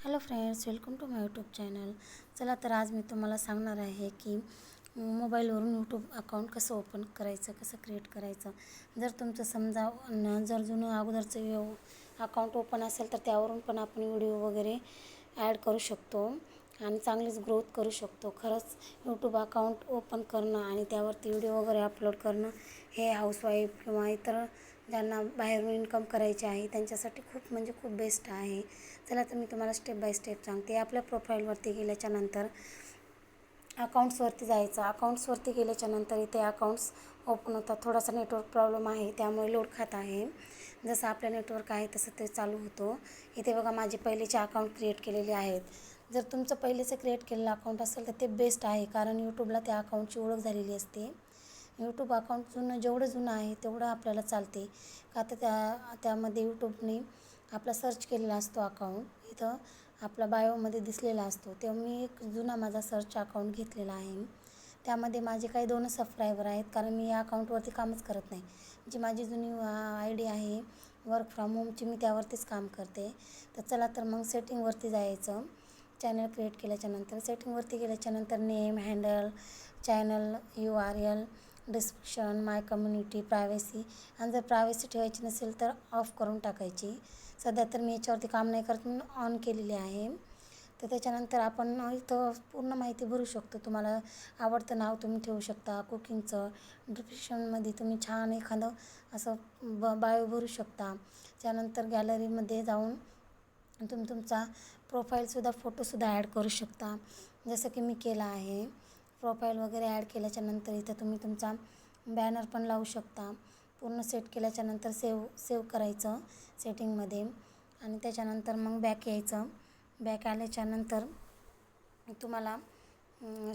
Hello friends, welcome to my YouTube channel. चला तर आज मी तुम्हाला सांगणार आहे की मोबाईलवरून यूट्यूब अकाउंट कसं ओपन करायचं, कसं क्रिएट करायचं. जर तुमचं समजा जर जुनं अगोदरचं अकाउंट ओपन असेल तर त्यावरून पण आपण व्हिडिओ वगैरे ॲड करू शकतो आणि चांगलीच ग्रोथ करू शकतो. खरंच यूट्यूब अकाउंट ओपन करणं आणि त्यावरती व्हिडिओ वगैरे अपलोड करणं हे हाऊसवाईफ किंवा इतर ज्यांना बाहेरून इन्कम करायचे आहे त्यांच्यासाठी खूप म्हणजे खूप बेस्ट आहे. चला तर मी तुम्हाला स्टेप बाय स्टेप सांगते. आपल्या प्रोफाईलवरती गेल्याच्यानंतर अकाउंट्सवरती जायचं. अकाउंट्सवरती गेल्याच्यानंतर इथे अकाउंट्स ओपन होतात. थोडासा नेटवर्क प्रॉब्लेम आहे त्यामुळे लोड खात आहे. जसं आपलं नेटवर्क आहे तसं ते चालू होतो. इथे बघा माझे पहिलेचे अकाउंट क्रिएट केलेले आहेत. जर तुमचं पहिलेचं क्रिएट केलेलं अकाउंट असेल तर ते बेस्ट आहे, कारण यूट्यूबला त्या अकाउंटची ओळख झालेली असते. यूट्यूब अकाउंट जेवढं जुनं आहे तेवढं आपल्याला चालते, का तर त्यामध्ये यूट्यूबने आपला सर्च केलेला असतो अकाउंट. इथं आपला बायोमध्ये दिसलेला असतो. तेव्हा मी एक जुना माझा सर्च अकाउंट घेतलेला आहे. त्यामध्ये माझे काही 2 सबस्क्रायबर आहेत, कारण मी या अकाउंटवरती कामच करत नाही. जी माझी जुनी आय डी आहे वर्क फ्रॉम होमची, मी त्यावरतीच काम करते. तर चला तर मग सेटिंगवरती जायचं. चॅनल क्रिएट केल्याच्यानंतर सेटिंगवरती गेल्याच्यानंतर name, handle, channel URL, description, my community, privacy. आणि जर प्रायव्हसी ठेवायची नसेल तर ऑफ करून टाकायची. सध्या तर मी याच्यावरती काम नाही करत म्हणून ऑन केलेली आहे. तर त्याच्यानंतर आपण इथं पूर्ण माहिती भरू शकतो. तुम्हाला आवडतं नाव तुम्ही ठेवू शकता कुकिंगचं. डिस्क्रिप्शनमध्ये तुम्ही छान एखादं असं बायो भरू शकता. त्यानंतर गॅलरीमध्ये जाऊन तुम्ही तुमचा प्रोफाईलसुद्धा फोटोसुद्धा ॲड करू शकता, जसं की मी केला आहे. प्रोफाईल वगैरे ॲड केल्याच्यानंतर इथं तुम्ही तुमचा बॅनर पण लावू शकता. पूर्ण सेट केल्याच्यानंतर सेव्ह करायचं सेटिंगमध्ये आणि त्याच्यानंतर मग बॅक यायचं. बॅक आल्याच्यानंतर तुम्हाला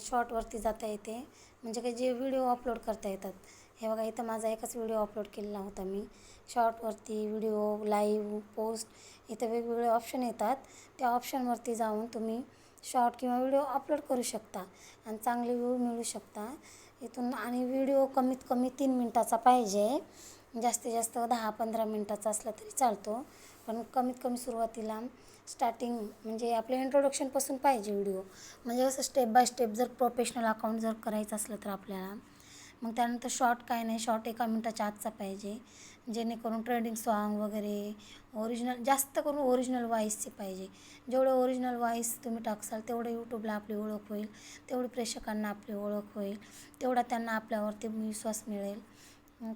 शॉर्टवरती जाता येते, म्हणजे काही जे व्हिडिओ अपलोड करता येतात. हे बघा इथं माझा एकच व्हिडिओ अपलोड केलेला होता मी. शॉर्टवरती व्हिडिओ, लाईव्ह, पोस्ट इथं वेगवेगळे ऑप्शन येतात. त्या ऑप्शनवरती जाऊन तुम्ही शॉर्ट किंवा व्हिडिओ अपलोड करू शकता आणि चांगले व्ह्यू मिळू शकता इथून. आणि व्हिडिओ कमीत कमी 3 मिनटाचा पाहिजे. जास्तीत जास्त 10-15 मिनटाचा असला तरी चालतो, पण कमीत कमी सुरुवातीला स्टार्टिंग म्हणजे आपलं इंट्रोडक्शनपासून पाहिजे व्हिडिओ. म्हणजे असं स्टेप बाय स्टेप जर प्रोफेशनल अकाउंट जर करायचं असलं तर आपल्याला मग त्यानंतर शॉर्ट काय नाही, शॉर्ट 1 मिनटाच्या आतचा पाहिजे, जेणेकरून ट्रेंडिंग सॉन्ग वगैरे ओरिजिनल, जास्त करून ओरिजिनल वॉईसचे पाहिजे. जेवढं ओरिजिनल वॉईस तुम्ही टाकसाल तेवढं यूट्यूबला आपली ओळख होईल, तेवढी प्रेक्षकांना आपली ओळख होईल, तेवढा त्यांना आपल्यावरती विश्वास मिळेल.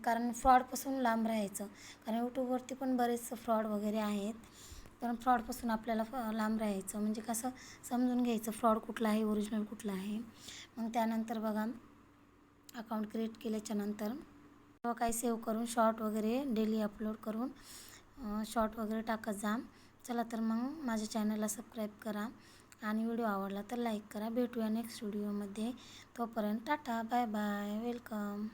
कारण फ्रॉडपासून लांब राहायचं, कारण यूट्यूबवरती पण बरेच फ्रॉड वगैरे आहेत. पण फ्रॉडपासून आपल्याला लांब राहायचं, म्हणजे कसं समजून घ्यायचं फ्रॉड कुठला आहे, ओरिजिनल कुठला आहे. मग त्यानंतर बघा अकाउंट क्रिएट केल्याच्यानंतर काही सेव्ह करून शॉर्ट वगैरे डेली अपलोड करून शॉर्ट वगैरे टाकत जा. चला तर मग माझ्या चॅनलला सबस्क्राईब करा आणि व्हिडिओ आवडला तर लाईक करा. भेटूया नेक्स्ट व्हिडिओमध्ये. तोपर्यंत टाटा, बाय बाय, वेलकम.